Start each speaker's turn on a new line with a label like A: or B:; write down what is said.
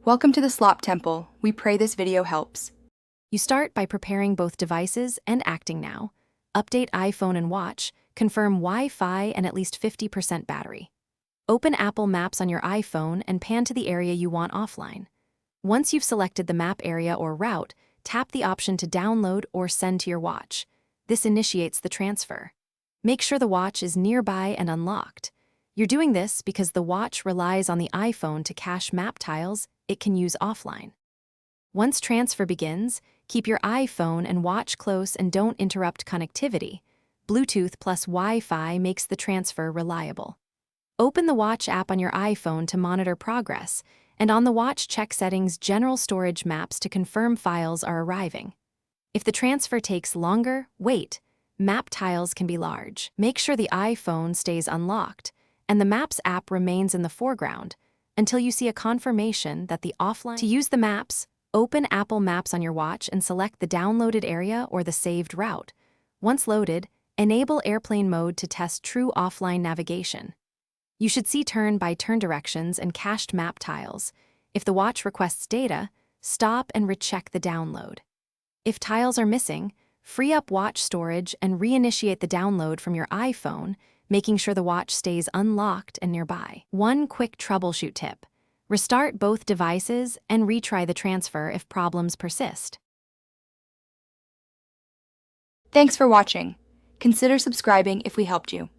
A: Welcome to the Slop Temple. We pray this video helps.
B: You start by preparing both devices and acting now. Update iPhone and watch, confirm Wi-Fi and at least 50% battery. Open Apple Maps on your iPhone and pan to the area you want offline. Once you've selected the map area or route, tap the option to download or send to your watch. This initiates the transfer. Make sure the watch is nearby and unlocked. You're doing this because the watch relies on the iPhone to cache map tiles it can use offline. Once transfer begins, keep your iPhone and watch close and don't interrupt connectivity. Bluetooth plus Wi-Fi makes the transfer reliable. Open the Watch app on your iPhone to monitor progress, and on the watch check settings General Storage Maps to confirm files are arriving. If the transfer takes longer, wait. Map tiles can be large. Make sure the iPhone stays unlocked, and the Maps app remains in the foreground until you see a confirmation that the offline. To use the maps, open Apple Maps on your watch and select the downloaded area or the saved route. Once loaded, enable airplane mode to test true offline navigation. You should see turn-by-turn directions and cached map tiles. If the watch requests data, stop and recheck the download. If tiles are missing, free up watch storage and reinitiate the download from your iPhone, making sure the watch stays unlocked and nearby. One quick troubleshoot tip: restart both devices and retry the transfer if problems persist.
A: Thanks for watching. Consider subscribing if we helped you.